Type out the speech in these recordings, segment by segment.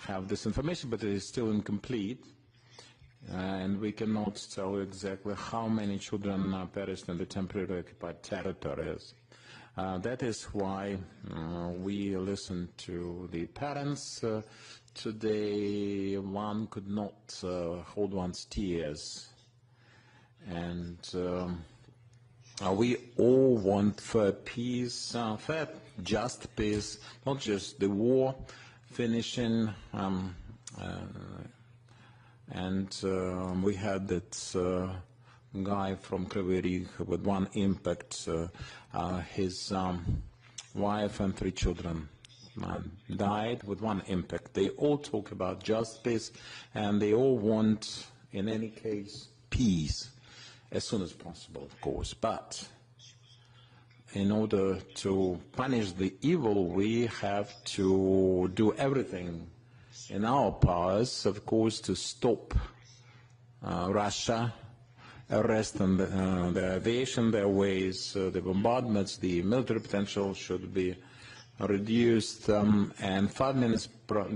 have this information, but it is still incomplete. And we cannot tell exactly how many children perished in the temporarily occupied territories. That is why we listened to the parents. Today, one could not hold one's tears. And we all want fair peace, fair, just peace, not just the war finishing. We had that guy from Kryvyi Rih with one impact. His wife and 3 children died with one impact. They all talk about justice, and they all want, in any case, peace as soon as possible, of course. But in order to punish the evil, we have to do everything in our powers, of course, to stop Russia, arrest the aviation, their ways, the bombardments, the military potential should be reduced. And 5 minutes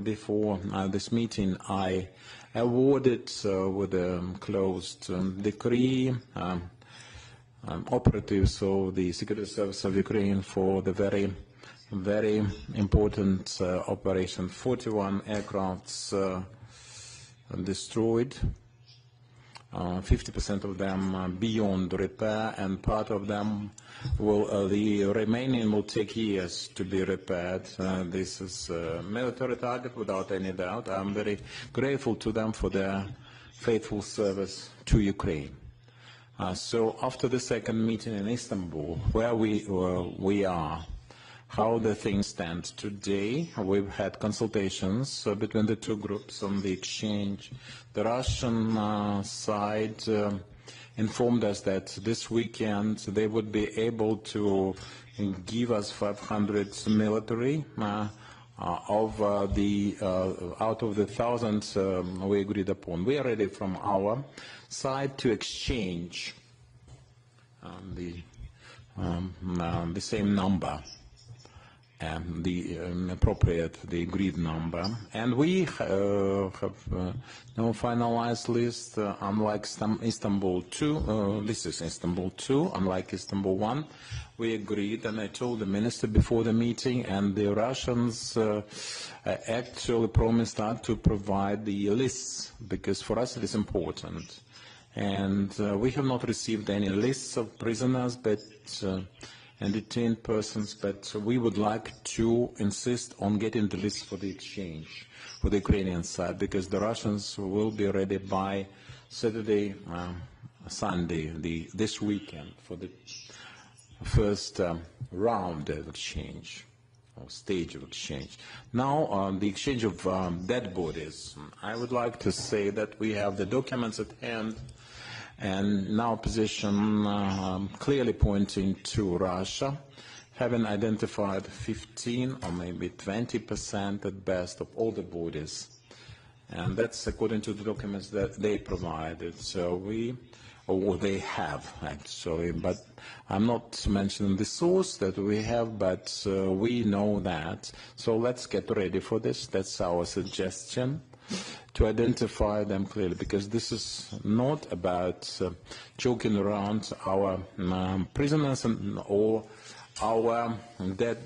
before this meeting, I awarded with a closed decree operatives of the Security Service of Ukraine for the very important operation. 41 aircrafts destroyed, 50% of them beyond repair, and part of them will, the remaining will take years to be repaired. This is a military target without any doubt. I'm very grateful to them for their faithful service to Ukraine. So after the second meeting in Istanbul, where we are, how the things stand today, we've had consultations between the 2 groups on the exchange. The Russian side informed us that this weekend they would be able to give us 500 military out of the 1,000 we agreed upon. We are ready from our side to exchange the same number. The appropriate, the agreed number. And we have no finalized list, unlike Istanbul 2. This is Istanbul 2, unlike Istanbul 1. We agreed, and I told the minister before the meeting, and the Russians actually promised not to provide the lists, because for us it is important. And we have not received any lists of prisoners, but and detained persons, but we would like to insist on getting the list for the exchange for the Ukrainian side, because the Russians will be ready by Saturday, Sunday, this weekend, for the first round of exchange, or stage of exchange. Now, the exchange of dead bodies. I would like to say that we have the documents at hand, and now position clearly pointing to Russia, having identified 15 or maybe 20% at best of all the bodies. And that's according to the documents that they provided. So or they have actually, but I'm not mentioning the source that we have, but we know that. So let's get ready for this. That's our suggestion, to identify them clearly, because this is not about joking around our prisoners or our dead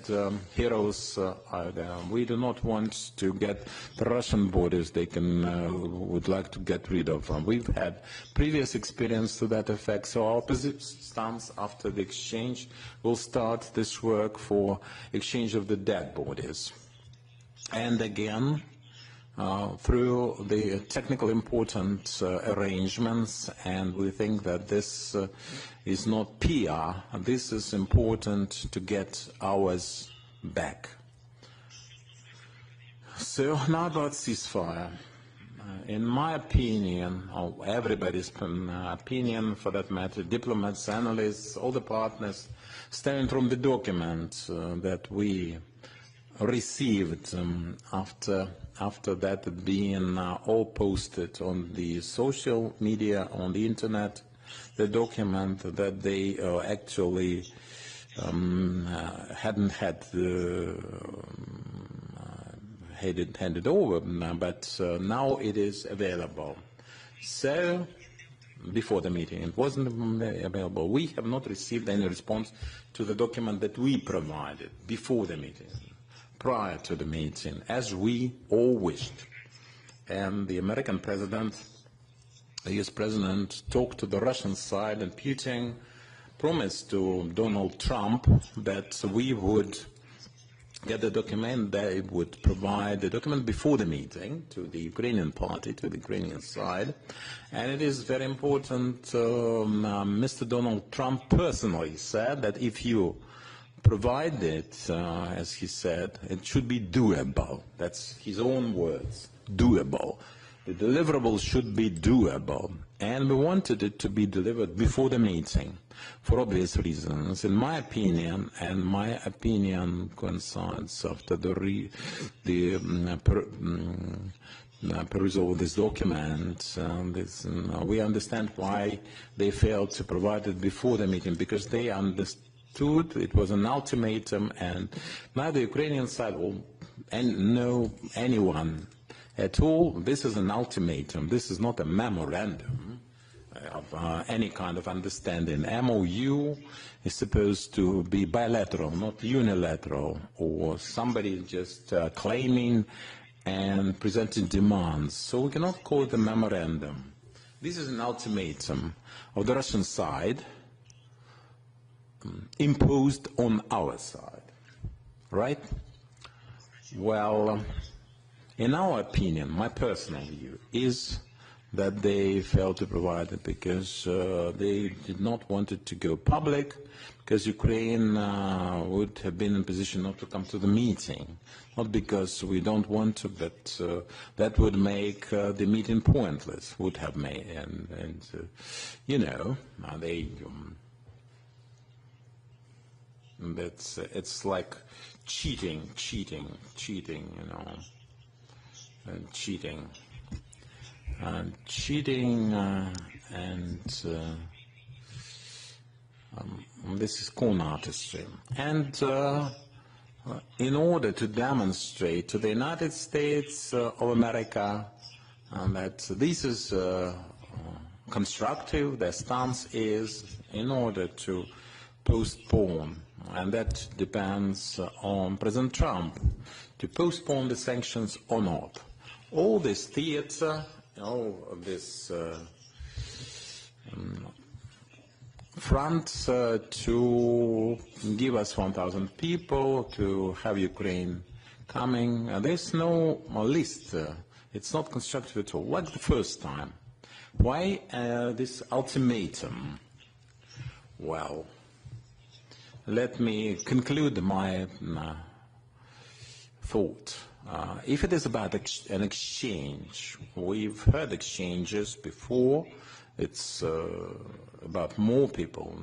heroes either. We do not want to get the Russian borders they would like to get rid of. We've had previous experience to that effect, so our stance after the exchange will start this work for exchange of the dead bodies. And again, through the technical important arrangements, and we think that this is not PR, this is important to get ours back. So now about ceasefire. In my opinion, or everybody's opinion for that matter, diplomats, analysts, all the partners, stemming from the document that we received after that being all posted on the social media, on the internet, the document that they actually hadn't had handed over, but now it is available. So, before the meeting, it wasn't available. We have not received any response to the document that we provided before the meeting, prior to the meeting, as we all wished. And the American president, the US president, talked to the Russian side, and Putin promised to Donald Trump that we would get the document, they would provide the document before the meeting to the Ukrainian party, to the Ukrainian side. And it is very important, Mr. Donald Trump personally said that if you provide it, as he said, it should be doable. That's his own words, doable. The deliverable should be doable. And we wanted it to be delivered before the meeting, for obvious reasons. In my opinion, and my opinion coincides after the perusal of this document, we understand why they failed to provide it before the meeting, because they understood it was an ultimatum, and neither the Ukrainian side or anyone at all, this is an ultimatum. This is not a memorandum of any kind of understanding. MOU is supposed to be bilateral, not unilateral, or somebody just claiming and presenting demands. So we cannot call it a memorandum. This is an ultimatum of the Russian side imposed on our side, right? Well, in our opinion, my personal view is that they failed to provide it because they did not want it to go public, because Ukraine would have been in a position not to come to the meeting, not because we don't want to, but that would make the meeting pointless, would have made, and you know, they, it's like cheating, you know. Cheating, this is con artistry. And in order to demonstrate to the United States of America that this is constructive, their stance is in order to postpone, and that depends on President Trump, to postpone the sanctions or not. All this theater, all this front to give us 1,000 people, to have Ukraine coming, there's no list. It's not constructive at all, like the first time. Why this ultimatum? Well, let me conclude my thought. If it is about an exchange, we've heard exchanges before. It's about more people.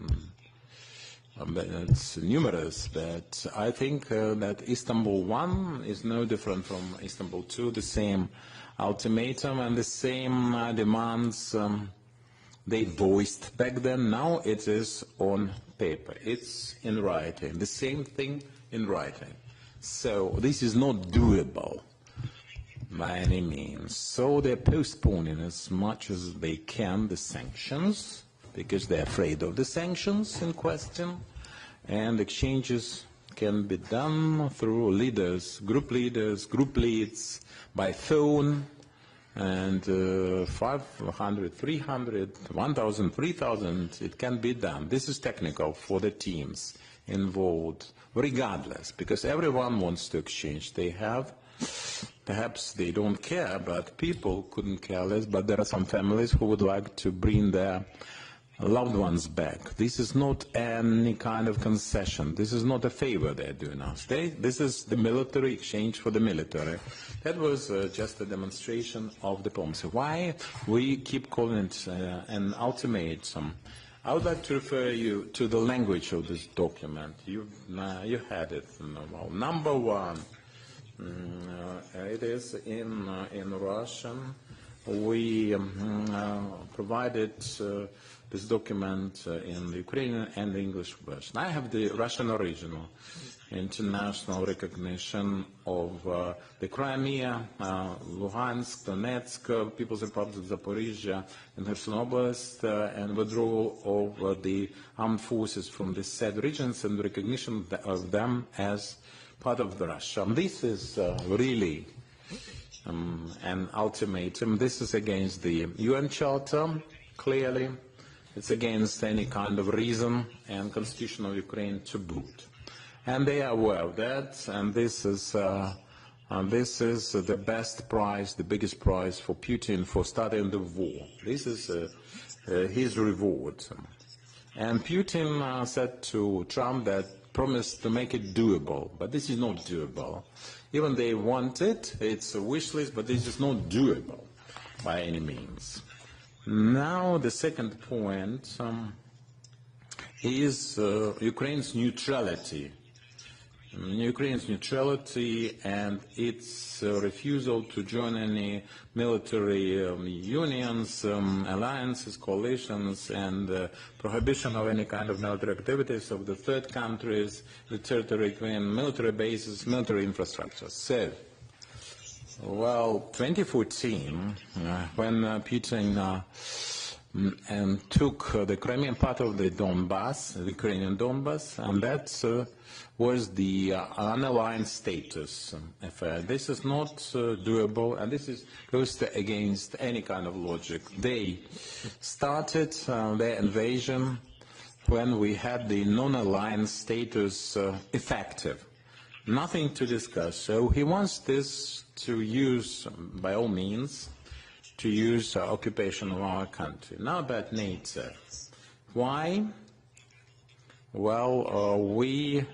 It's numerous, but I think that Istanbul 1 is no different from Istanbul 2, the same ultimatum and the same demands they voiced back then. Now it is on paper. It's in writing. The same thing in writing. So this is not doable by any means. So they're postponing as much as they can the sanctions, because they're afraid of the sanctions in question, and exchanges can be done through leaders, group leads, by phone, and 500, 300, 1,000, 3,000, it can be done. This is technical for the teams involved, regardless, because everyone wants to exchange. They have, perhaps they don't care, but people couldn't care less, but there are some families who would like to bring their loved ones back. This is not any kind of concession. This is not a favor they're doing us. This is the military exchange for the military. That was just a demonstration of diplomacy. Why we keep calling it an ultimatum? I would like to refer you to the language of this document. You had it. Well, number one, it is in Russian. We provided this document in the Ukrainian and the English version. I have the Russian original. international recognition of the Crimea, Luhansk, Donetsk, People's Republic of Zaporizhia, and Kherson Oblast, and withdrawal of the armed forces from the said regions and recognition of them as part of Russia. This is really an ultimatum. This is against the UN Charter, clearly. It's against any kind of reason and constitution of Ukraine to boot. And they are aware of that, and this is the best prize, the biggest prize for Putin for starting the war. This is his reward. And Putin said to Trump that promised to make it doable, but this is not doable. Even they want it, it's a wish list, but this is not doable by any means. Now the second point is Ukraine's neutrality. Ukraine's neutrality and its refusal to join any military unions, alliances, coalitions, and prohibition of any kind of military activities of the third countries, the territory, Ukraine, military bases, military infrastructure. So, well, 2014, when Putin and took the Crimean part of the Donbass, the Ukrainian Donbass, and that was the unaligned status affair. This is not doable, and this goes against any kind of logic. They started their invasion when we had the non-aligned status effective. Nothing to discuss. So he wants this to use, by all means, to use occupation of our country. Now about NATO. Why? Well, we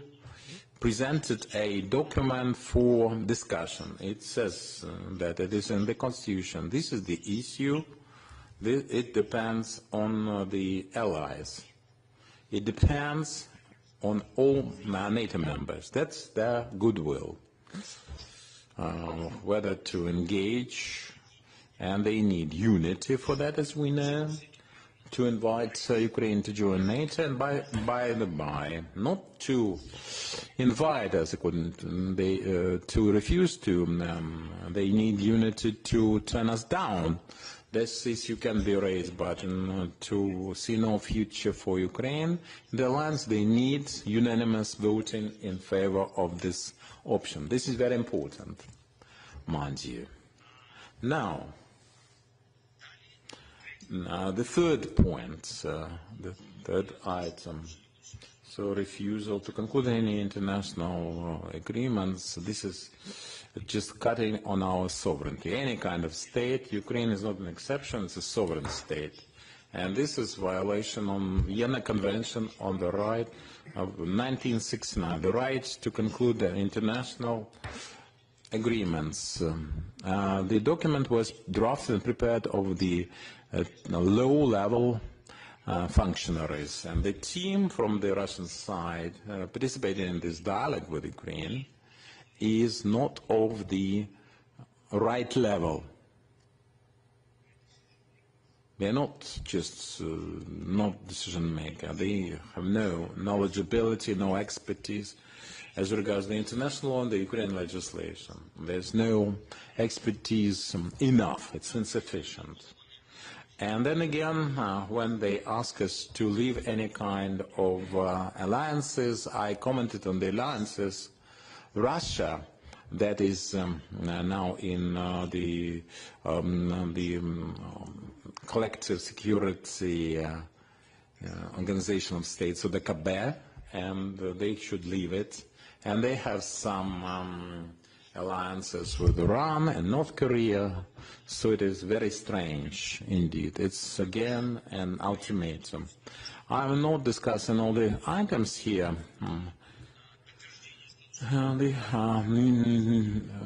presented a document for discussion. It says that it is in the Constitution. This is the issue. It depends on the allies. It depends on all NATO members. That's their goodwill, whether to engage, and they need unity for that, as we know, to invite Ukraine to join NATO, and by the by, not to invite us, to refuse to, they need unity to turn us down. This issue can be raised, but to see no future for Ukraine, in the alliance, they need unanimous voting in favor of this option. This is very important, mind you. Now, the third point, the third item, so refusal to conclude any international agreements. This is just cutting on our sovereignty. Any kind of state, Ukraine is not an exception, it's a sovereign state. And this is violation on Vienna Convention on the right of 1969, the right to conclude the international agreements. The document was drafted and prepared of the low-level functionaries, and the team from the Russian side participating in this dialogue with Ukraine is not of the right level. They are not just not decision maker. They have no knowledgeability, no expertise as regards the international law and the Ukrainian legislation. There's no expertise enough. It's insufficient. And then again, when they ask us to leave any kind of alliances, I commented on the alliances. Russia, that is now in the collective security organization of states, so the KB, and they should leave it. And they have some alliances with Iran and North Korea, so it is very strange indeed. It's again an ultimatum. I will not discussing all the items here. The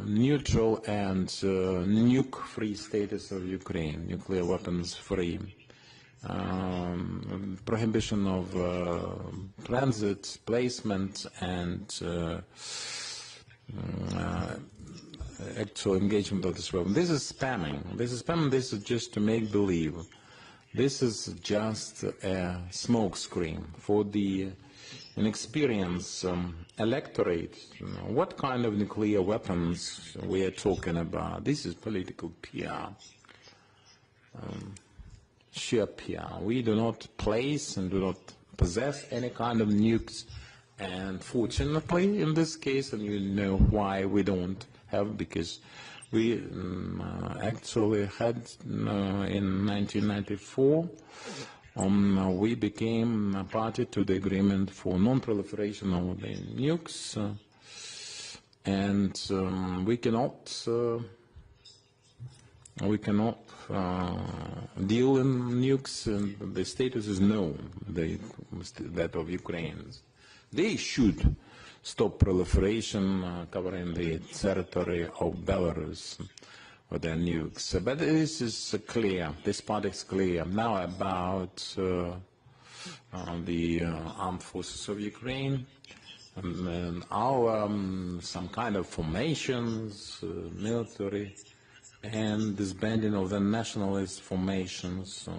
neutral and nuke-free status of Ukraine, nuclear weapons-free, prohibition of transit, placement, and actual engagement of this weapon. This is spamming. This is spamming. This is just to make believe. This is just a smokescreen for the inexperienced electorate, what kind of nuclear weapons we are talking about. This is political PR, sheer PR. We do not place and do not possess any kind of nukes, and fortunately in this case, and you know why we don't have, because we actually had in 1994 we became a party to the agreement for non-proliferation of the nukes, and we cannot deal in nukes, and the status is known, that of Ukrainians. They should stop proliferation covering the territory of Belarus with their nukes. But this is clear, this part is clear. Now about the armed forces of Ukraine, and our some kind of formations, military, and disbanding of the nationalist formations,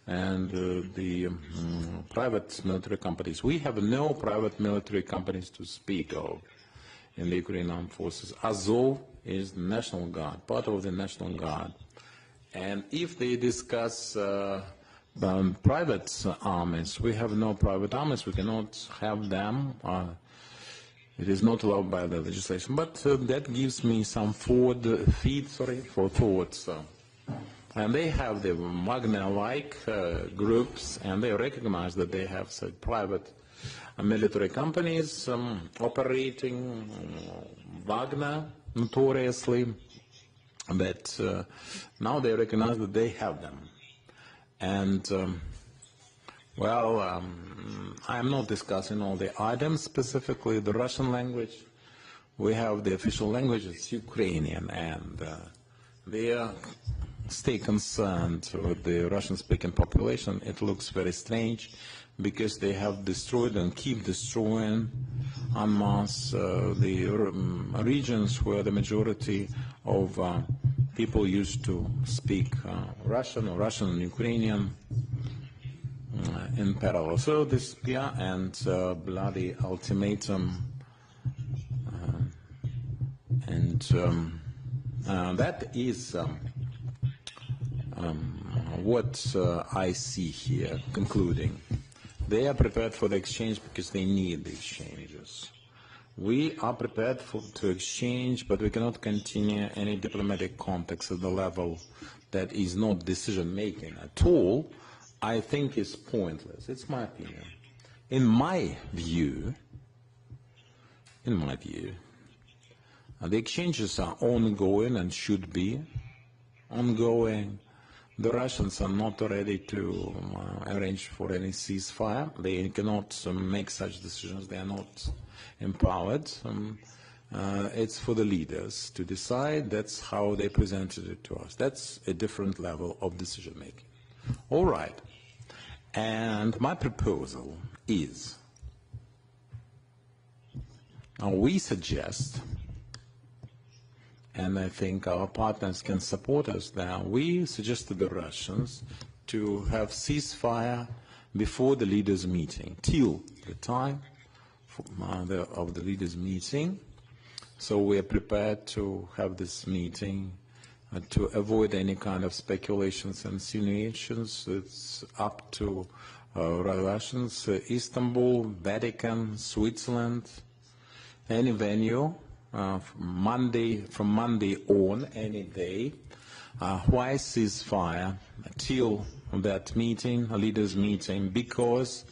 and the private military companies. We have no private military companies to speak of in the Ukrainian armed forces. Azov is the National Guard, part of the National Guard. And if they discuss private armies, we have no private armies, we cannot have them. It is not allowed by the legislation, but that gives me some feed for thoughts. And they have the Wagner-like groups, and they recognize that they have private military companies operating Wagner notoriously, but now they recognize that they have them. And I'm not discussing all the items, specifically the Russian language. We have the official language, it's Ukrainian, and they stay concerned with the Russian-speaking population. It looks very strange because they have destroyed and keep destroying en masse the regions where the majority of people used to speak Russian or Russian and Ukrainian in parallel. So this PR and bloody ultimatum, and that is what I see here, concluding. They are prepared for the exchange because they need the exchanges. We are prepared to exchange, but we cannot continue any diplomatic contacts at the level that is not decision-making at all. I think is pointless. It's my opinion. In my view, the exchanges are ongoing and should be ongoing. The Russians are not ready to arrange for any ceasefire. They cannot make such decisions. They are not empowered. It's for the leaders to decide. That's how they presented it to us. That's a different level of decision-making. All right. And my proposal is, we suggest, and I think our partners can support us there, we suggest to the Russians to have ceasefire before the leaders' meeting, till the time of the leaders' meeting. So we are prepared to have this meeting to avoid any kind of speculations and insinuations. It's up to Russians, Istanbul, Vatican, Switzerland, any venue, from Monday on, any day. Why ceasefire till that meeting, a leaders' meeting? Because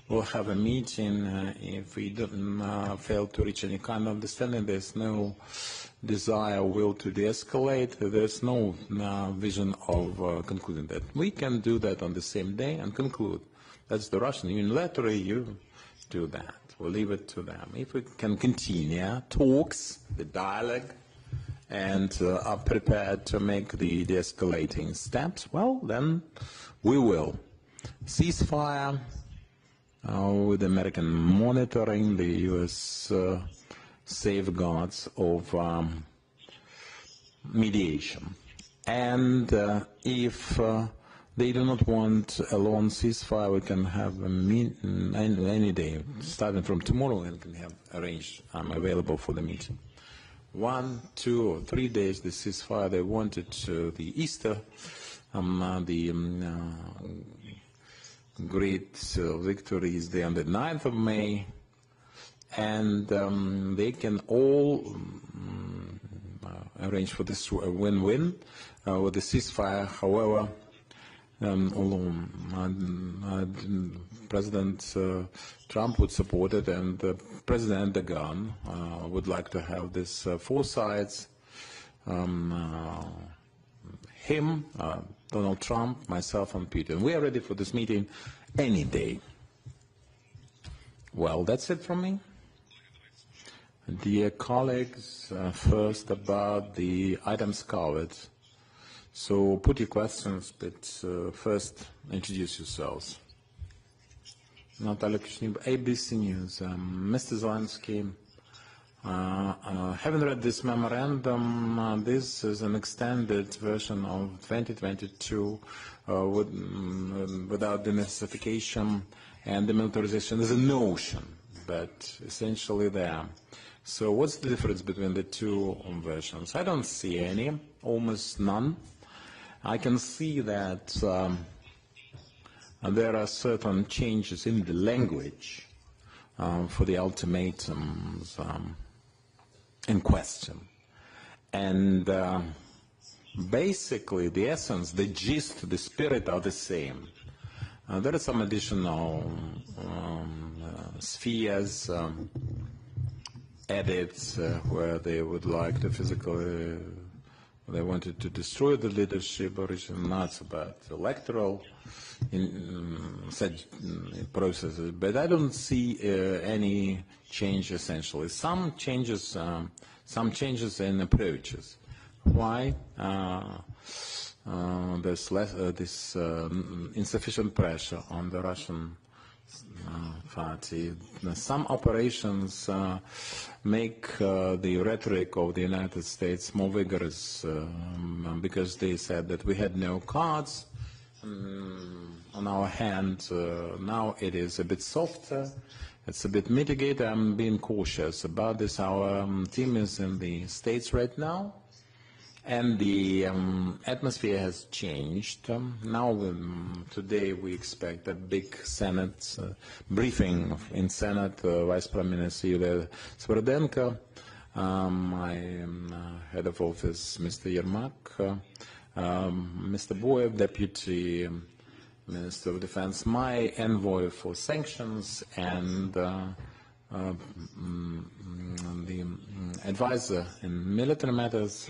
we'll have a meeting if we don't fail to reach any kind of understanding. There's no desire, will to de-escalate. There's no vision of concluding that. We can do that on the same day and conclude. That's the Russian unilaterally. You do that. We'll leave it to them. If we can continue talks, the dialogue, and are prepared to make the de-escalating steps, well, then we will. Ceasefire with American monitoring, the U.S. Safeguards of mediation. And if They do not want a long ceasefire. We can have a any day, starting from tomorrow, and can have arranged. I'm available for the meeting. 1, 2, or 3 days, the ceasefire. They wanted the Easter, great victory is there on the 9th of May, and they can all arrange for this win-win with the ceasefire. However, President Trump would support it, and President Erdogan would like to have this 4 sides, him, Donald Trump, myself, and Putin. We are ready for this meeting any day. Well, that's it from me. Dear colleagues, first about the items covered. So put your questions, but first introduce yourselves. Natalia Kushnib, ABC News. Mr. Zelensky, having read this memorandum, this is an extended version of 2022 without the denazification and demilitarization. There's a notion, but essentially there. So what's the difference between the two versions? I don't see any, almost none. I can see that there are certain changes in the language for the ultimatums in question. And basically the essence, the gist, the spirit are the same. There are some additional spheres, edits where they would like to physically, they wanted to destroy the leadership originally. Now it's about electoral processes, but I don't see any change essentially. Some changes in approaches. Why? There's this insufficient pressure on the Russian party. Some operations make the rhetoric of the United States more vigorous because they said that we had no cards on our hand. Now it is a bit softer. It's a bit mitigated. I'm being cautious about this. Our team is in the States right now, and the atmosphere has changed. Now, today we expect a big Senate briefing in Senate. Vice Prime Minister Yulia Sviridenko, my head of office, Mr. Yermak, Mr. Boyev, Deputy Minister of Defense, my envoy for sanctions, and the advisor in military matters.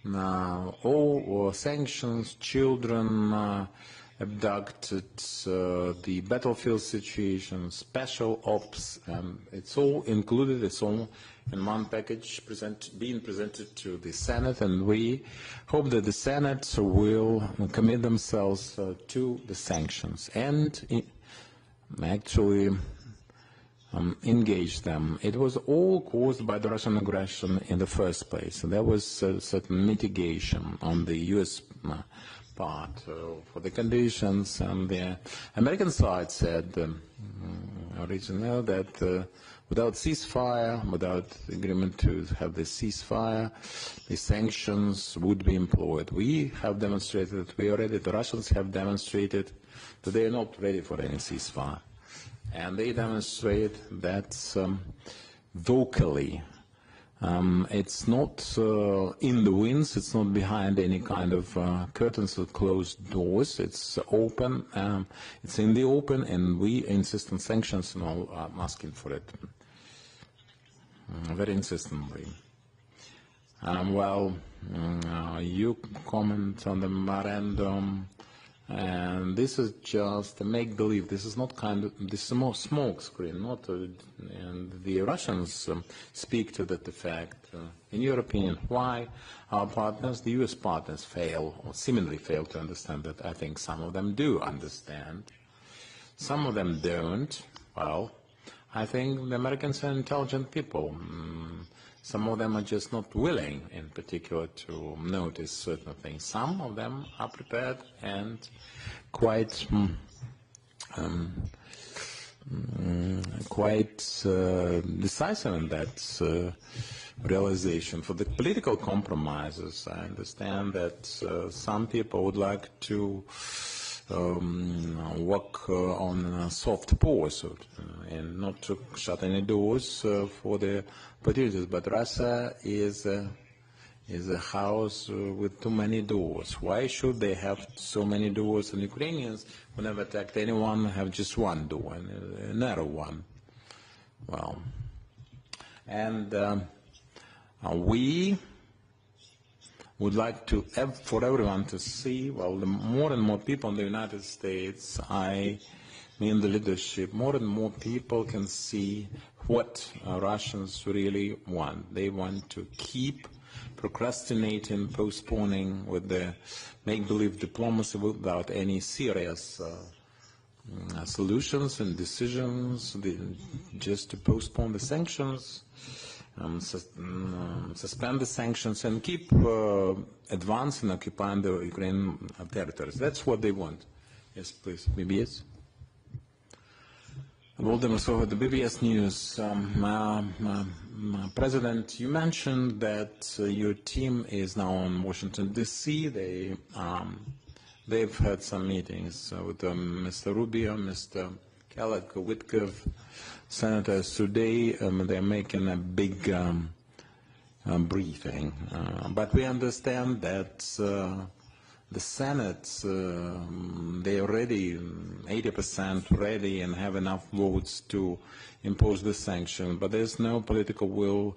All sanctions, children abducted, the battlefield situation, special ops, it's all included, it's all in one package being presented to the Senate, and we hope that the Senate will commit themselves to the sanctions and actually engage them. It was all caused by the Russian aggression in the first place. There was certain mitigation on the U.S. part for the conditions, and the American side said originally that without ceasefire, without agreement to have the ceasefire, the sanctions would be employed. We have demonstrated that we are ready. The Russians have demonstrated that they are not ready for any ceasefire. And they demonstrate that vocally. It's not in the winds, it's not behind any kind of curtains or closed doors. It's open, it's in the open, and we insist on sanctions, and all are asking for it very insistently. You comment on the memorandum. And this is just a make-believe. This is not this is a more smoke screen, not and the Russians speak to that effect. In your opinion, why our partners, the U.S. partners, fail or seemingly fail to understand that? I think some of them do understand. Some of them don't. Well, I think the Americans are intelligent people. Some of them are just not willing, in particular, to notice certain things. Some of them are prepared and quite decisive in that realization. For the political compromises, I understand that some people would like to work on soft pause and not to shut any doors for the opportunities. But Russia is a house with too many doors. Why should they have so many doors? And Ukrainians, who never attacked anyone, have just one door, a narrow one. Well, and we would like to for everyone to see, well, the more and more people in the United States, I mean the leadership, more and more people can see what Russians really want. They want to keep procrastinating, postponing with the make-believe diplomacy without any serious solutions and decisions, just to postpone the sanctions, suspend the sanctions, and keep advancing, occupying the Ukrainian territories. That's what they want. Yes, please. BBS. Volodymyr Zelenskiy, the BBS News. President, you mentioned that your team is now in Washington, D.C. They've had some meetings with Mr. Rubio, Mr. Kellogg, Witkoff, senators today. They're making a big briefing. But we understand that the Senate, they're already 80% ready and have enough votes to impose the sanction. But there's no political will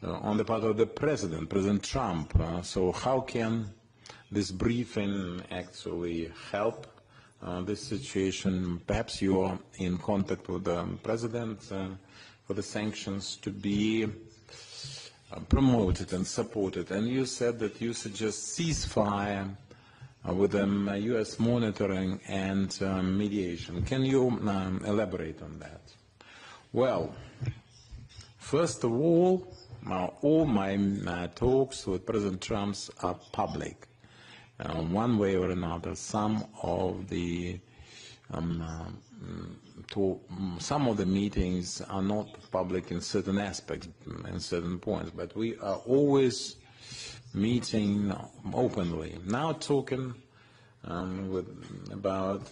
on the part of the President Trump. So how can this briefing actually help this situation? Perhaps you are in contact with the President for the sanctions to be promoted and supported. And you said that you suggest ceasefire with the U.S. monitoring and mediation. Can you elaborate on that? Well, first of all my talks with President Trump are public. One way or another, some of the meetings are not public in certain aspects, in certain points, but we are always meeting openly. Now talking about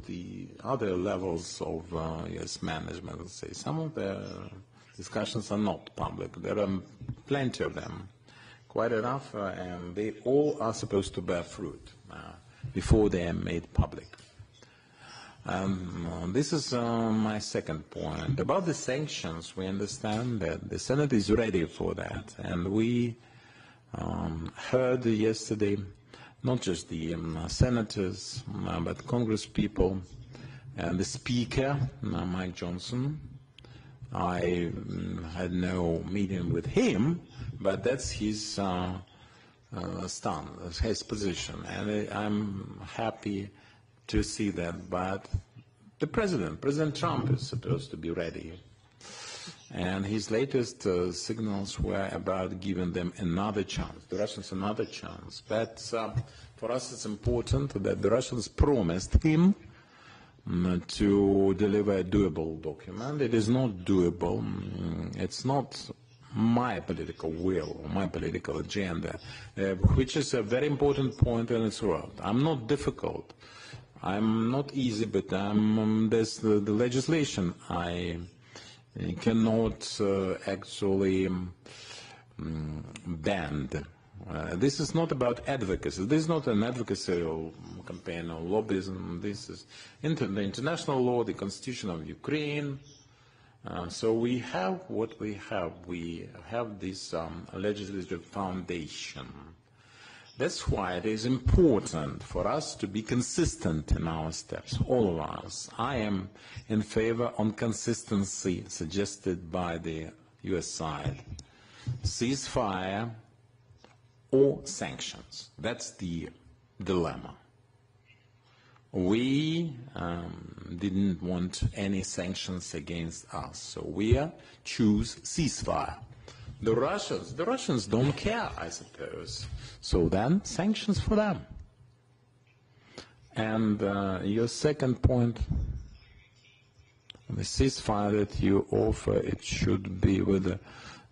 the other levels of U.S. management, let's say. Some of the discussions are not public. There are plenty of them, quite enough, and they all are supposed to bear fruit before they are made public. This is my second point. About the sanctions, we understand that the Senate is ready for that, and we heard yesterday not just the senators, but Congress people, and the Speaker, Mike Johnson. I had no meeting with him, but that's his stance, his position, and I'm happy to see that. But the President Trump is supposed to be ready. And his latest signals were about giving them another chance, the Russians another chance. But for us it's important that the Russians promised him to deliver a doable document. It is not doable. It's not my political will, or my political agenda, which is a very important point in its world. I'm not difficult. I'm not easy, but there's the legislation I cannot actually bend. This is not about advocacy. This is not an advocacy campaign or lobbyism. This is the international law, the Constitution of Ukraine. So we have what we have. We have this legislative foundation. That's why it is important for us to be consistent in our steps, all of us. I am in favor of consistency suggested by the U.S. side. Ceasefire or sanctions. That's the dilemma. We didn't want any sanctions against us, so we choose ceasefire. The Russians don't care, I suppose. So then, sanctions for them. And your second point, the ceasefire that you offer, it should be with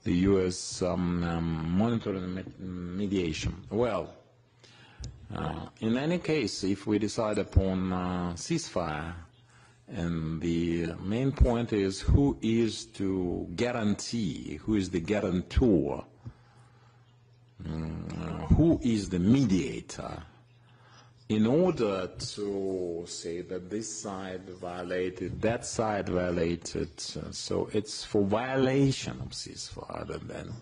the U.S. monitoring mediation. Well, in any case, if we decide upon ceasefire, and the main point is who is to guarantee, who is the guarantor, who is the mediator, in order to say that this side violated, that side violated. So it's for violation of ceasefire that then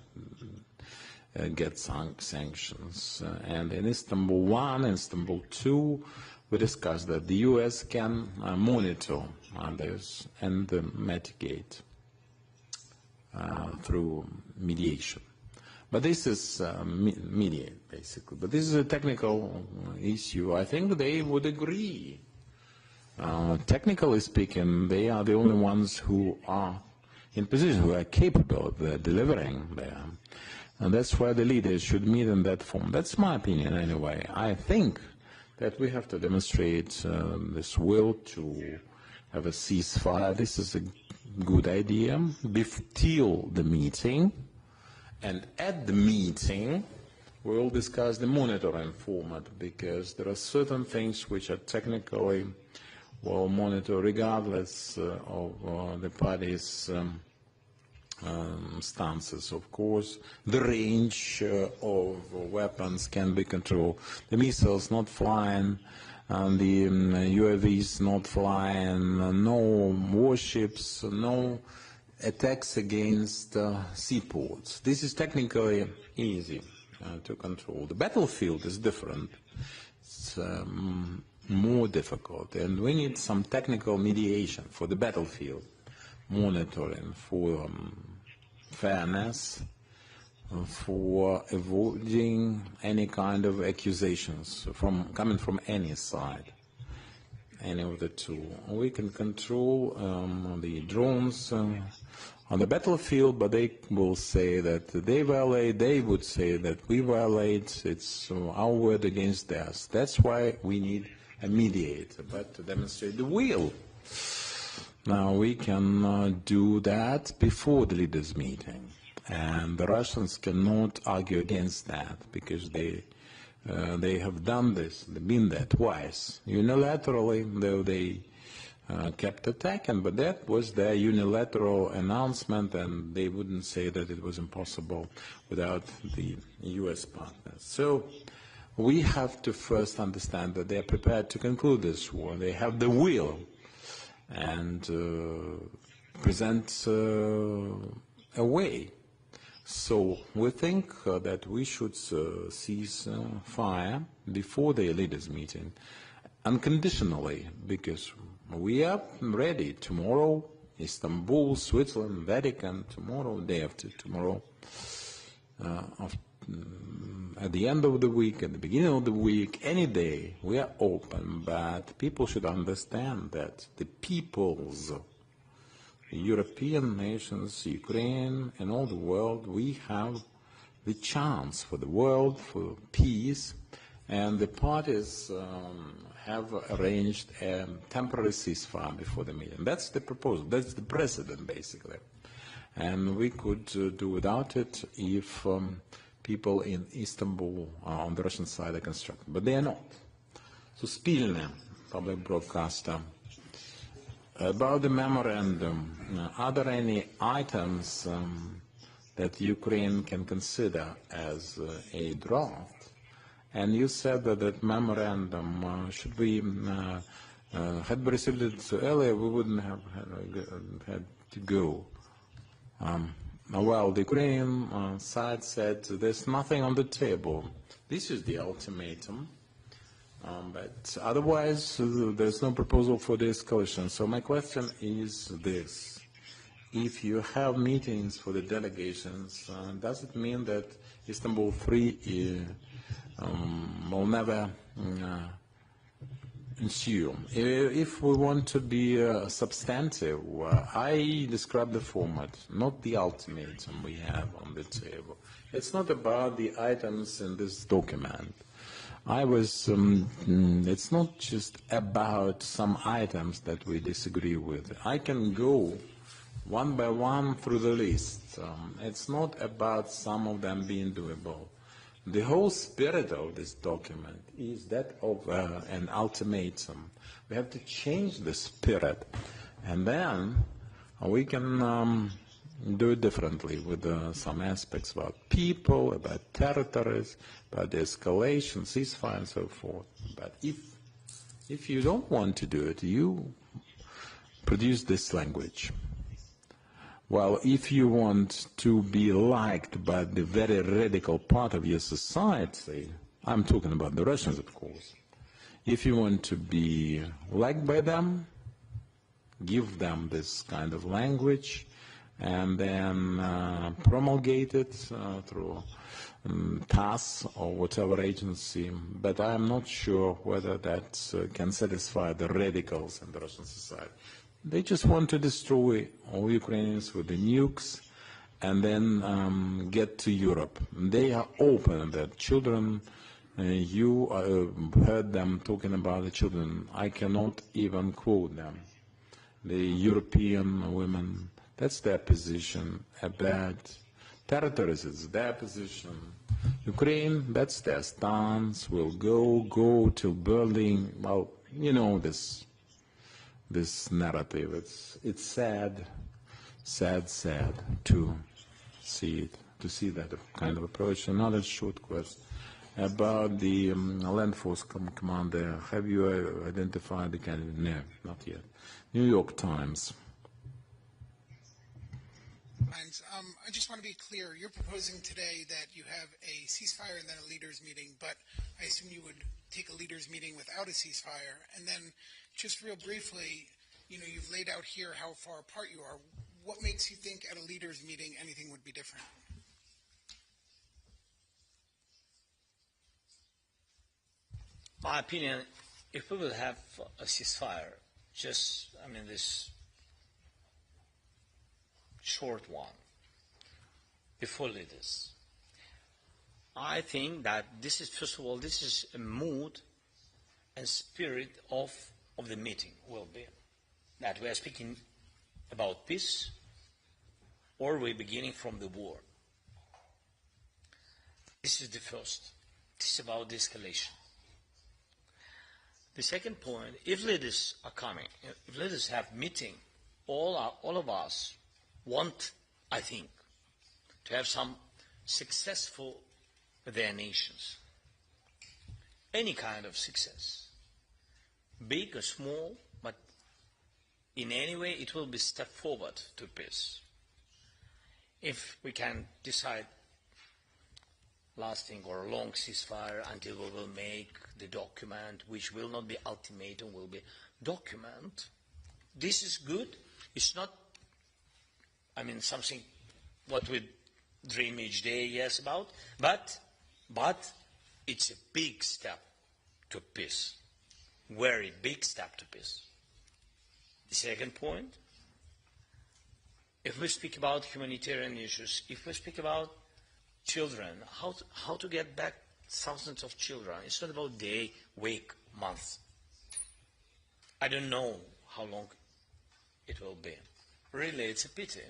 get sanctions. And in Istanbul 1, Istanbul 2, we discussed that the U.S. can monitor this and mitigate through mediation. But this is mediate, basically. But this is a technical issue. I think they would agree. Technically speaking, they are the only ones who are in position, who are capable of delivering there. And that's why the leaders should meet in that form. That's my opinion, anyway. I think that we have to demonstrate this will to have a ceasefire. This is a good idea. Till the meeting, and at the meeting, we'll discuss the monitoring format, because there are certain things which are technically well monitored regardless of the parties' stances. Of course, the range of weapons can be controlled. The missiles not flying, the UAVs not flying, no warships, no attacks against seaports. This is technically easy to control. The battlefield is different. It's more difficult, and we need some technical mediation for the battlefield, monitoring for fairness, for avoiding any kind of accusations coming from any side, any of the two. We can control the drones on the battlefield, but they will say that they violate, they would say that we violate. It's our word against theirs. That's why we need a mediator, but to demonstrate the will. Now, we can do that before the leaders' meeting, and the Russians cannot argue against that, because they have done this, they've been there twice, unilaterally, though they kept attacking, but that was their unilateral announcement, and they wouldn't say that it was impossible without the U.S. partners. So we have to first understand that they are prepared to conclude this war. They have the will, and present a way. So we think that we should cease fire before the leaders' meeting, unconditionally, because we are ready. Tomorrow, Istanbul, Switzerland, Vatican, tomorrow, day after tomorrow, at the end of the week, at the beginning of the week, any day, we are open, but people should understand that the peoples, the European nations, Ukraine, and all the world, we have the chance for the world, for peace, and the parties have arranged a temporary ceasefire before the meeting. That's the proposal, that's the precedent, basically. And we could do without it if people in Istanbul on the Russian side are constructed, but they are not. So, Spilne, public broadcaster, about the memorandum, are there any items that Ukraine can consider as a draft? And you said that that memorandum, should we had we received it earlier, we wouldn't have had to go. Well, the Ukrainian side said there's nothing on the table. This is the ultimatum. But otherwise, there's no proposal for the escalation. So my question is this. If you have meetings for the delegations, does it mean that Istanbul 3 will never Sure. If we want to be substantive, I describe the format, not the ultimatum we have on the table. It's not about the items in this document. It's not just about some items that we disagree with. I can go one by one through the list. It's not about some of them being doable. The whole spirit of this document is that of an ultimatum. We have to change the spirit, and then we can do it differently with some aspects about people, about territories, about the escalation, ceasefire, and so forth. But if you don't want to do it, you produce this language. Well, if you want to be liked by the very radical part of your society, I'm talking about the Russians, of course. If you want to be liked by them, give them this kind of language, and then promulgate it through TASS or whatever agency. But I'm not sure whether that can satisfy the radicals in the Russian society. They just want to destroy all Ukrainians with the nukes and then get to Europe. They are open, that children, you heard them talking about the children. I cannot even quote them. The European women, that's their position. About territories, it's their position. Ukraine, that's their stance. Will go till Berlin. Well, you know this narrative. It's sad to see it, to see that kind of approach. Another short question about the land force commander. Have you identified the candidate? No, not yet. New York Times. I just want to be clear. You're proposing today that you have a ceasefire and then a leaders meeting, but I assume you would take a leaders meeting without a ceasefire. And then, just real briefly, you've laid out here how far apart you are. What makes you think at a leaders meeting anything would be different? My opinion, if we will have a ceasefire, this short one, before leaders, I think that this is, first of all, this is a mood and spirit of the meeting will be that we are speaking about peace or we're beginning from the war. This is the first. This is about the escalation. The second point, if leaders are coming, if leaders have meeting, all of us want, I think, to have some successful with their nations. Any kind of success, big or small, but in any way it will be a step forward to peace. If we can decide lasting or a long ceasefire until we will make the document, which will not be ultimatum, will be document, this is good. It's not, something what we dream each day, yes, about, but it's a big step to peace, very big step to peace. The second point, if we speak about humanitarian issues, if we speak about children, how to get back thousands of children, it's not about day, week, month. I don't know how long it will be. Really, it's a pity.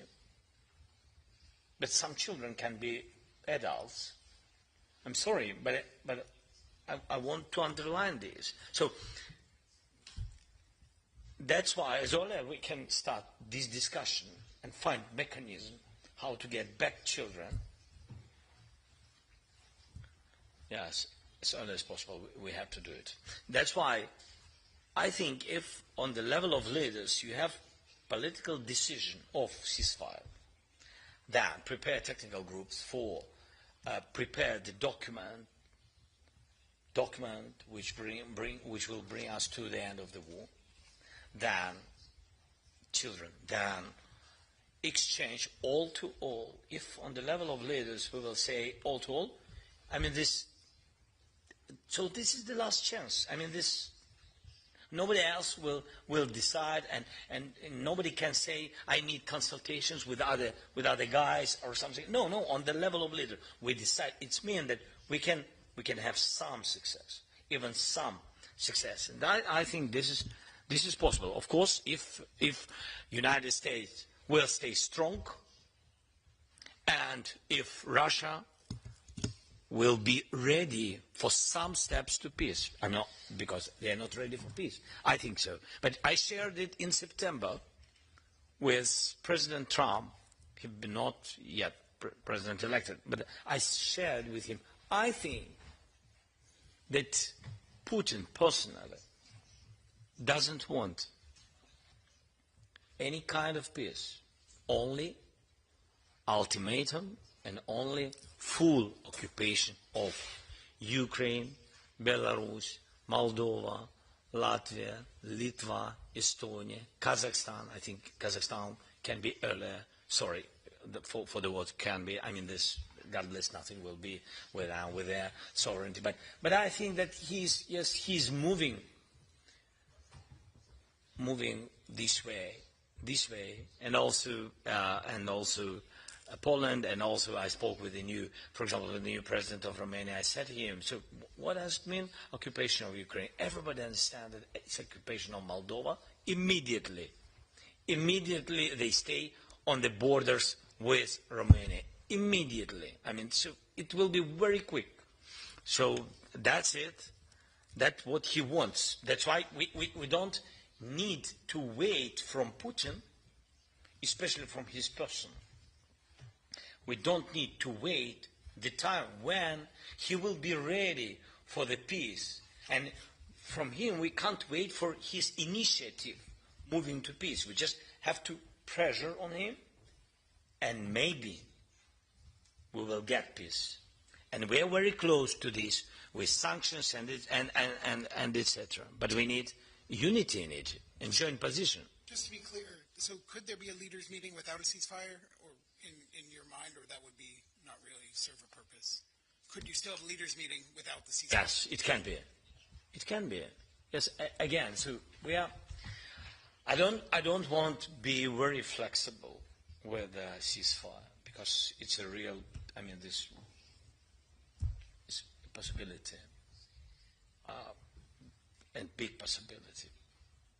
But some children can be adults. I'm sorry, but I want to underline this. So that's why, as early as we can start this discussion and find mechanism how to get back children. Yes, as early as possible, we have to do it. That's why I think if on the level of leaders you have political decision of ceasefire, then prepare technical groups for prepare the document which will bring us to the end of the war. Then children, then exchange all to all. If on the level of leaders we will say all to all, so this is the last chance. Nobody else will decide, and nobody can say, I need consultations with other guys or something. No, on the level of leader, we decide. It's mean that we can have some success, even some success. And I think this is possible. Of course, if United States will stay strong, and if Russia will be ready for some steps to peace. I'm not, because they are not ready for peace. I think so. But I shared it in September with President Trump. He's not yet president-elected, but I shared with him, I think that Putin personally doesn't want any kind of peace, only ultimatum and only full occupation of Ukraine, Belarus, Moldova, Latvia, Litva, Estonia, Kazakhstan. I think Kazakhstan can be earlier. Sorry for the word can be. I mean, this, God bless, nothing will be without with their sovereignty. But I think that he's moving this way, and also Poland, and also I spoke with the new, for example, with the new president of Romania. I said to him, so what does it mean, occupation of Ukraine? Everybody understands that it's occupation of Moldova. Immediately they stay on the borders with Romania. Immediately. I mean, so it will be very quick. So that's it. That's what he wants. That's why we don't need to wait from Putin, especially from his person. We don't need to wait the time when he will be ready for the peace. And from him, we can't wait for his initiative moving to peace. We just have to pressure on him, and maybe we will get peace. And we are very close to this with sanctions and etc. But we need unity in it and joint position. Just to be clear, so could there be a leaders' meeting without a ceasefire, or in your mind, or that would be not really serve a purpose? Could you still have a leaders' meeting without the ceasefire? Yes, it can be. It can be. Yes, again, so we are. I don't want to be very flexible with the ceasefire, because it's a real. I mean, this is a possibility, and big possibility.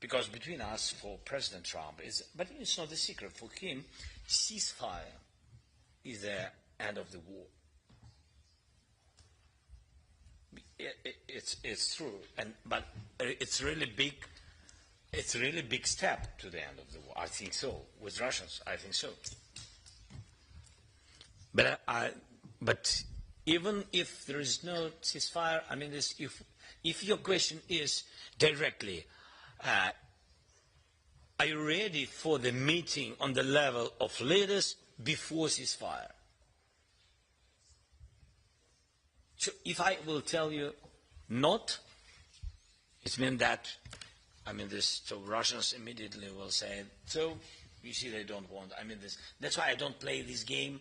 Because between us, for President Trump, but it's not a secret. For him, ceasefire is the end of the war. It's true, but it's really big. It's a really big step to the end of the war. I think so. With Russians, I think so. But even if there is no ceasefire, I mean, if your question is directly, are you ready for the meeting on the level of leaders before ceasefire? So if I will tell you not, it means that, I mean, so Russians immediately will say, so you see they don't want, I mean, that's why I don't play this game.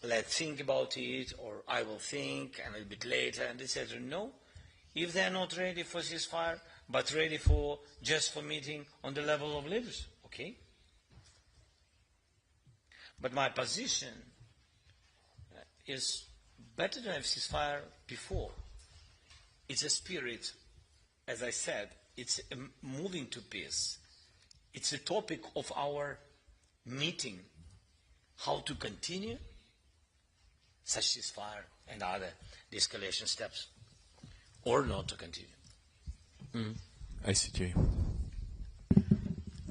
Let's think about it, or I will think, and a little bit later, and etc. No, if they're not ready for ceasefire, but ready for just for meeting on the level of leaders, okay? But my position is better to have ceasefire before. It's a spirit, as I said, it's moving to peace. It's a topic of our meeting, how to continue such ceasefire and other de-escalation steps, or not to continue. ICTV.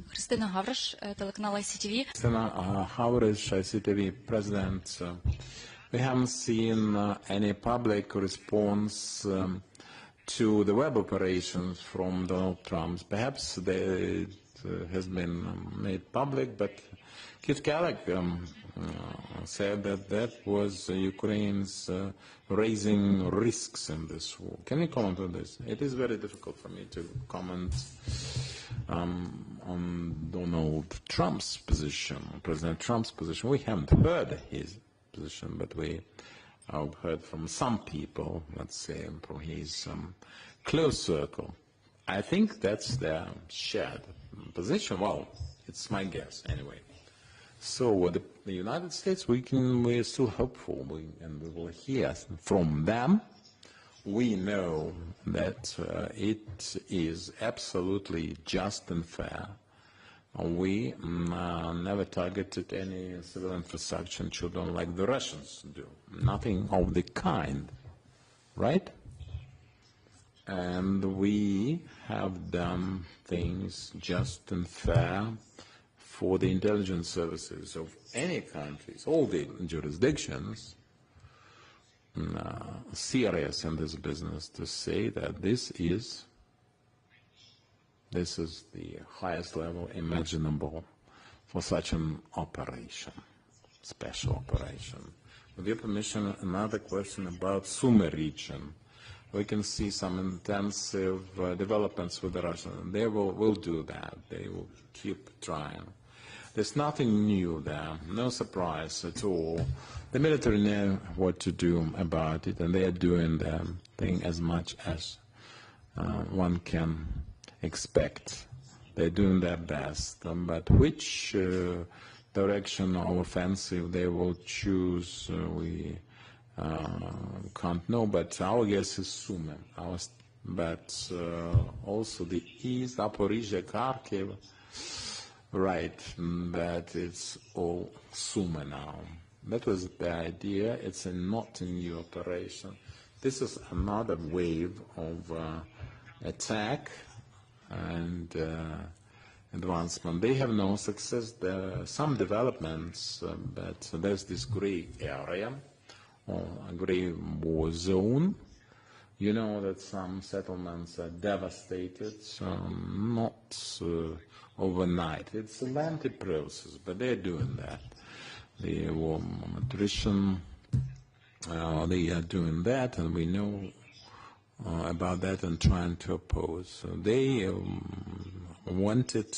Христина Гавриш, телеканал ICTV. Christina Havrish, ICTV President. We haven't seen any public response to the web operations from Donald Trump. Perhaps it has been made public, but Keith Kellogg said that was Ukraine's raising risks in this war. Can you comment on this? It is very difficult for me to comment on Donald Trump's position, President Trump's position. We haven't heard his position, but we have heard from some people, let's say, from his close circle, I think that's their shared position. Well, it's my guess anyway. So the United States, we're still hopeful, and we will hear from them. We know that it is absolutely just and fair. We never targeted any civil infrastructure and children like the Russians do. Nothing of the kind, right? And we have done things just and fair for the intelligence services of any countries, all the jurisdictions, serious in this business, to say that this is the highest level imaginable for such an operation, special operation. With your permission, another question about Sumy region. We can see some intensive developments with the Russians. They will do that. They will keep trying. There's nothing new there, no surprise at all. The military know what to do about it, and they are doing their thing as much as one can expect. They're doing their best, but which direction or offensive they will choose, we can't know. But our guess is Sumy. But also the east, Zaporizhzhia, Kharkiv, right, that it's all Sumy now. That was the idea. It's not a new operation. This is another wave of attack and advancement. They have no success. There are some developments, but there's this gray area, or a gray war zone. You know that some settlements are devastated, not overnight. It's a lengthy process, but they're doing that. The war attrition, they are doing that, and we know about that and trying to oppose. So they wanted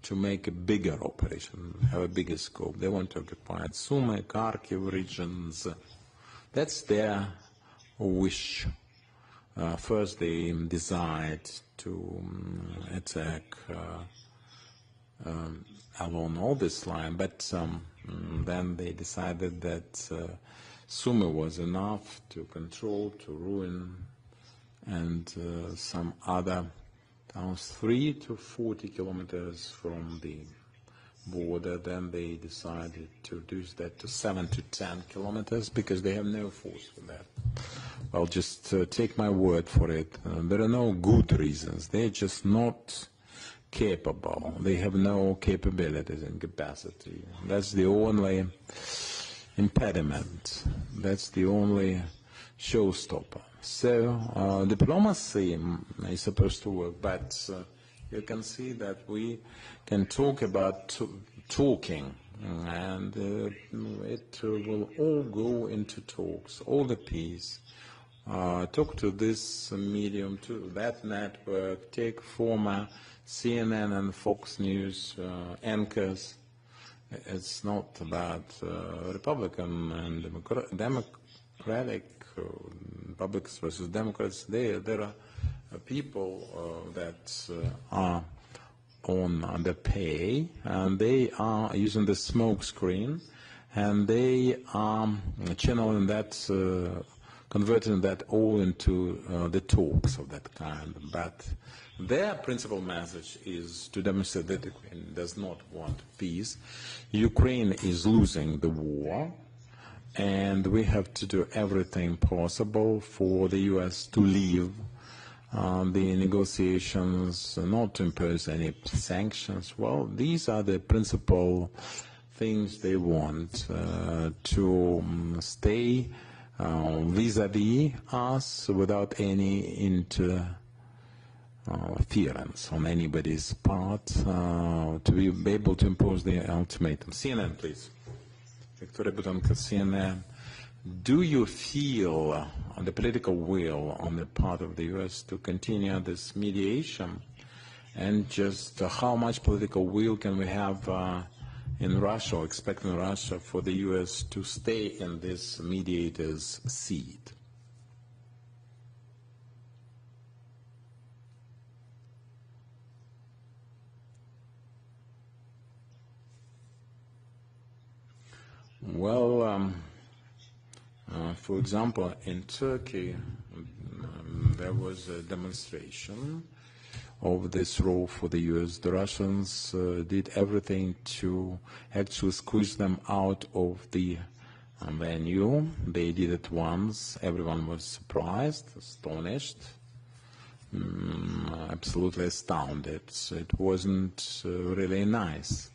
to make a bigger operation, have a bigger scope. They want to occupy Sumy, Kharkiv regions. That's their wish. First, they decide to attack along all this line, but then they decided that Sumy was enough to control, to ruin, and some other towns 3 to 40 kilometers from the border. Then they decided to reduce that to 7 to 10 kilometers because they have no force for that. Well, just take my word for it. There are no good reasons. They're just not capable. They have no capabilities and capacity. That's the only impediment. That's the only showstopper. So diplomacy is supposed to work, but you can see that we can talk about talking, and it will all go into talks, all the peace. Talk to this medium, to that network, take former CNN and Fox News anchors. It's not about Republican and Democratic, Republicans versus Democrats. There are people that are on the pay, and they are using the smoke screen, and they are channeling that, converting that all into the talks of that kind. But their principal message is to demonstrate that Ukraine does not want peace. Ukraine is losing the war, and we have to do everything possible for the U.S. to leave the negotiations, not to impose any sanctions. Well, these are the principal things they want, to stay vis-à-vis us without any interference on anybody's part, to be able to impose the ultimatum. CNN, please. Victoria Butanka, CNN. Do you feel the political will on the part of the U.S. to continue this mediation? And just how much political will can we have in Russia, or expect in Russia, for the U.S. to stay in this mediator's seat? Well, for example, in Turkey, there was a demonstration of this role for the US. The Russians did everything to actually squeeze them out of the venue. They did it once. Everyone was surprised, astonished, absolutely astounded. It wasn't really nice.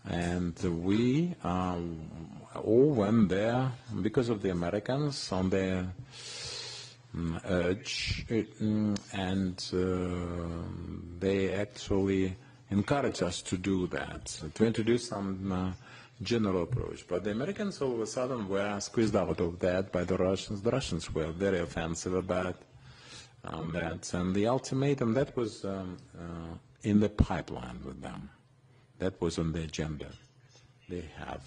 And we all went there because of the Americans on their urge, and they actually encouraged us to do that, to introduce some general approach. But the Americans all of a sudden were squeezed out of that by the Russians. The Russians were very offensive about that. And the ultimatum, that was in the pipeline with them. That was on the agenda they have.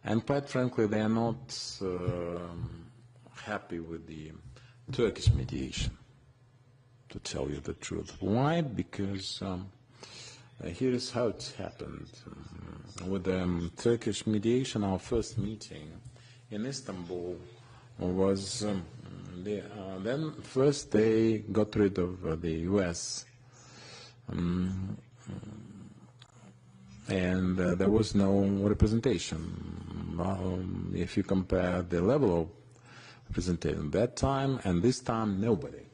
And quite frankly, they are not happy with the Turkish mediation, to tell you the truth. Why? Because here is how it happened. With the Turkish mediation, our first meeting in Istanbul was, then first they got rid of the US. And there was no representation. If you compare the level of representation that time and this time, nobody.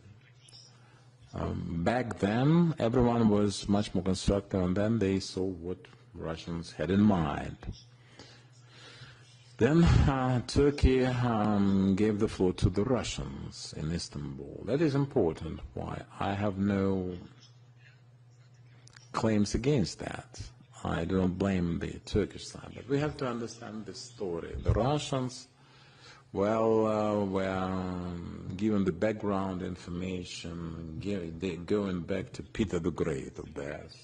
Back then, everyone was much more constructive, and then they saw what Russians had in mind. Then Turkey gave the floor to the Russians in Istanbul. That is important. Why? I have no claims against that. I don't blame the Turkish side, but we have to understand the story. The Russians, well, were given the background information, going back to Peter the Great of theirs,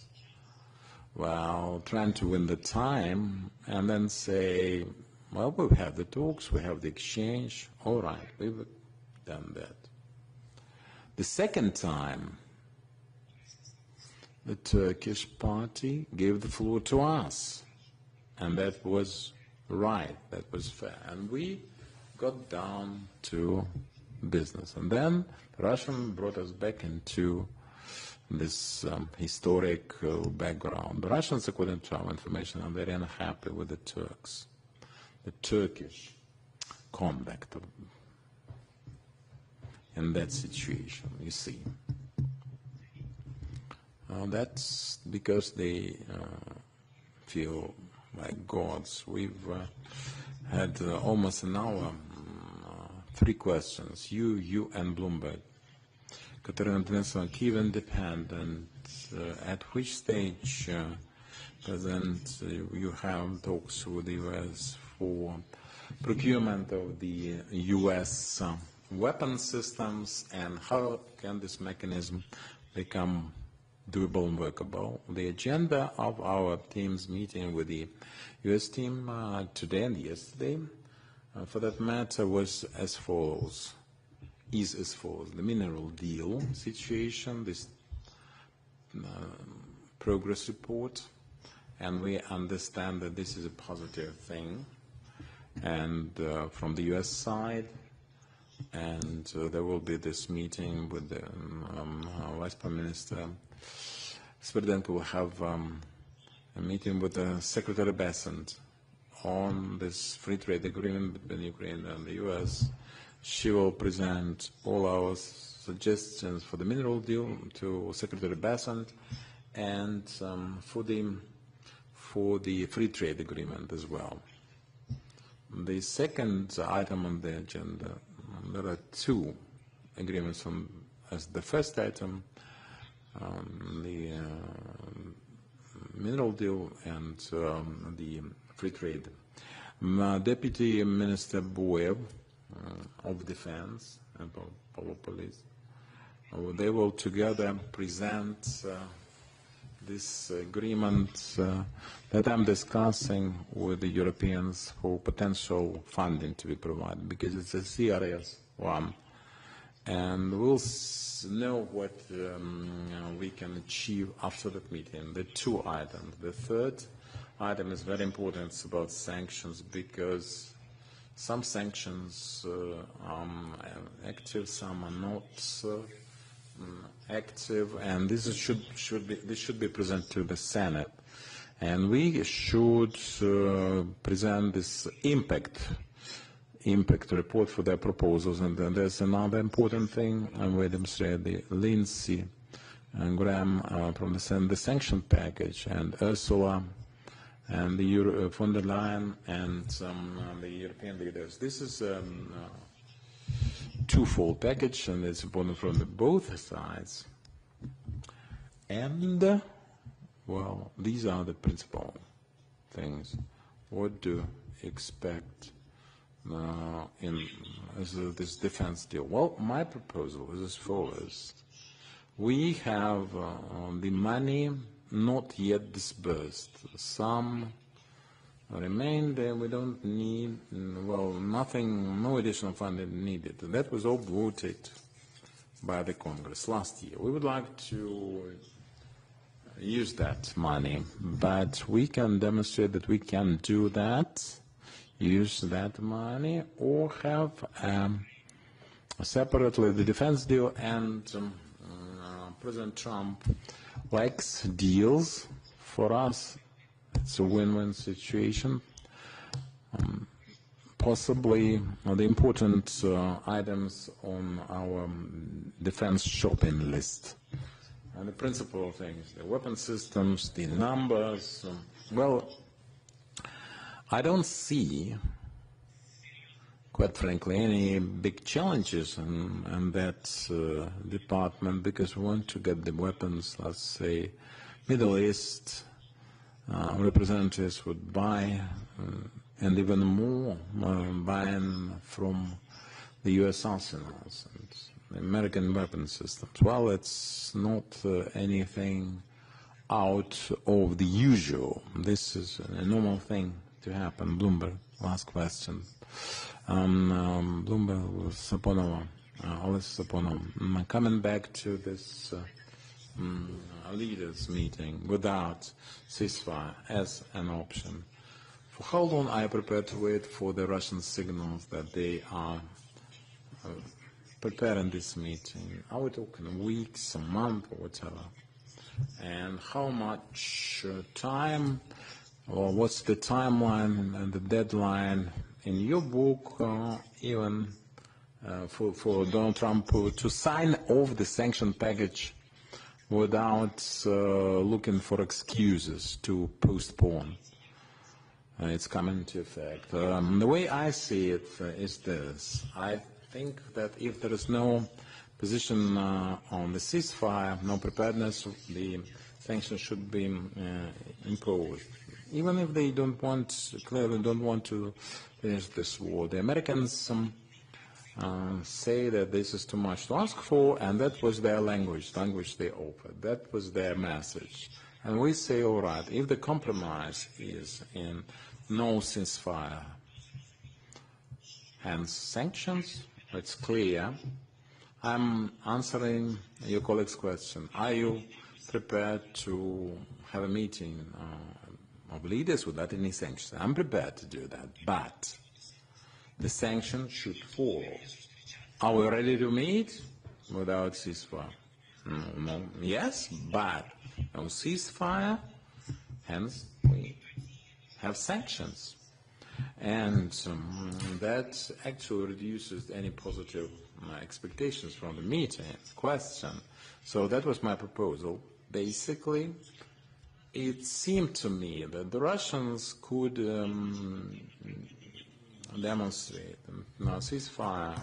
well, trying to win the time, and then say, well, we have the talks, we have the exchange, all right, we've done that. The second time, the Turkish party gave the floor to us, and that was right, that was fair, and we got down to business. And then the Russians brought us back into this historic background. The Russians, according to our information, are very unhappy with the Turks, the Turkish conduct in that situation, you see. That's because they feel like gods. We've had almost an hour, 3 questions, you and Bloomberg. Katerina Denison, Kyiv independent, at which stage, President, you have talks with the US for procurement of the US weapon systems, and how can this mechanism become doable and workable? The agenda of our team's meeting with the US team today and yesterday, for that matter, was as follows, is as follows. The mineral deal situation, this progress report, and we understand that this is a positive thing, and from the US side, and there will be this meeting with the Vice Prime Minister. Sverdenko will have a meeting with the Secretary Bessent on this free trade agreement between Ukraine and the US. She will present all our suggestions for the mineral deal to Secretary Bessent, and for the free trade agreement as well. The second item on the agenda, there are 2 agreements as the first item, the mineral deal and the free trade. Deputy Minister Boev of Defense and Police, they will together present this agreement that I'm discussing with the Europeans for potential funding to be provided, because it's a CRS one, and we'll know what we can achieve after that meeting. The 2 items. The third item is very important. It's about sanctions, because some sanctions are active, some are not active, and this should be presented to the Senate, and we should present this impact report for their proposals. And then there's another important thing, and we demonstrate the Lindsey and Graham from the sanction package, and Ursula and the von der Leyen and the European leaders. This is a twofold package, and it's important from both sides. And well, these are the principal things. What do you expect in this defense deal? Well, my proposal is as follows. We have the money not yet disbursed. Some remain there. We don't need, well, no additional funding needed. That was all voted by the Congress last year. We would like to use that money, but we can demonstrate that we can do that, use that money, or have separately the defense deal. And President Trump likes deals. For us, it's a win-win situation. Possibly the important items on our defense shopping list. And the principal things, the weapon systems, the numbers. Well, I don't see, quite frankly, any big challenges in that department, because we want to get the weapons. Let's say Middle East representatives would buy, and even more buying from the U.S. arsenals and the American weapon systems. Well, it's not anything out of the usual. This is a normal thing to happen. Bloomberg, last question. Bloomberg, Saponova, Oles Saponova, coming back to this leaders meeting without ceasefire as an option. For how long are you prepared to wait for the Russian signals that they are preparing this meeting? Are we talking weeks, a month, or whatever? And how much time, or what's the timeline and the deadline in your book, even for Donald Trump to sign off the sanction package without looking for excuses to postpone its coming into effect? The way I see it is this. I think that if there is no position on the ceasefire, no preparedness, the sanctions should be imposed. Even if they clearly don't want to finish this war. The Americans say that this is too much to ask for, and that was their language they offered. That was their message. And we say, all right, if the compromise is in no ceasefire, hence sanctions, it's clear. I'm answering your colleague's question. Are you prepared to have a meeting of leaders without any sanctions? I'm prepared to do that, but the sanctions should follow. Are we ready to meet without ceasefire? No. Yes, but no ceasefire, hence we have sanctions. And that actually reduces any positive expectations from the meeting, question. So that was my proposal. Basically, it seemed to me that the Russians could demonstrate no ceasefire.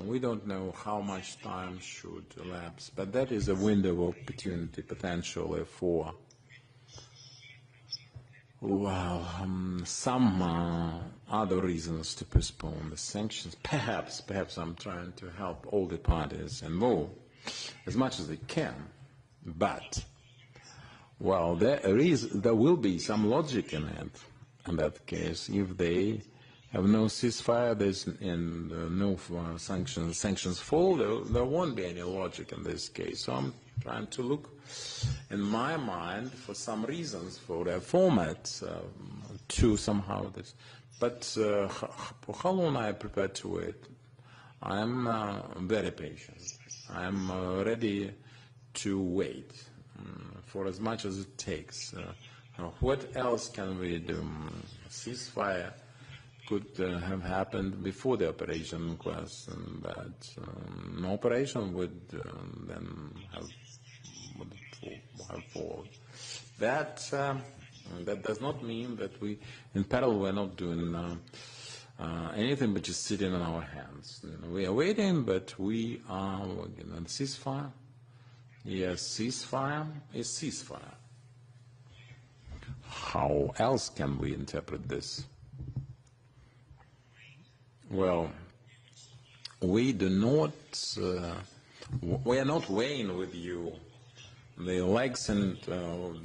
We don't know how much time should elapse, but that is a window of opportunity potentially for some other reasons to postpone the sanctions. Perhaps I'm trying to help all the parties involved as much as they can, but there will be some logic in it. In that case, if they have no ceasefire, there's no sanctions fall, there won't be any logic in this case. So I'm trying to look, in my mind, for some reasons for their format to somehow this. But for how long I prepared to wait? I'm very patient. I'm ready to wait for as much as it takes. What else can we do? Ceasefire could have happened before the operation in question, but no operation would then have followed. That does not mean that we, in parallel, we're not doing anything but just sitting on our hands. We are waiting, but we are working on ceasefire. Yes, ceasefire is ceasefire. How else can we interpret this? Well, we do not, we are not weighing with you the likes and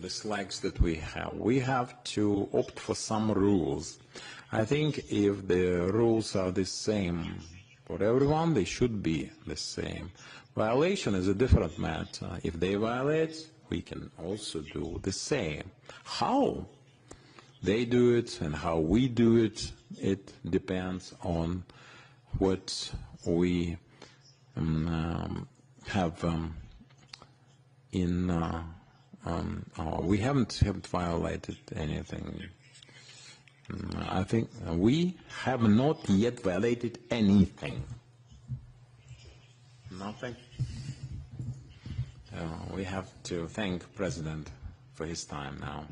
dislikes that we have. We have to opt for some rules. I think if the rules are the same for everyone, they should be the same. Violation is a different matter. If they violate, we can also do the same. How they do it and how we do it, it depends on what we have in we haven't violated anything. I think we have not yet violated anything. Nothing. We have to thank the President for his time now.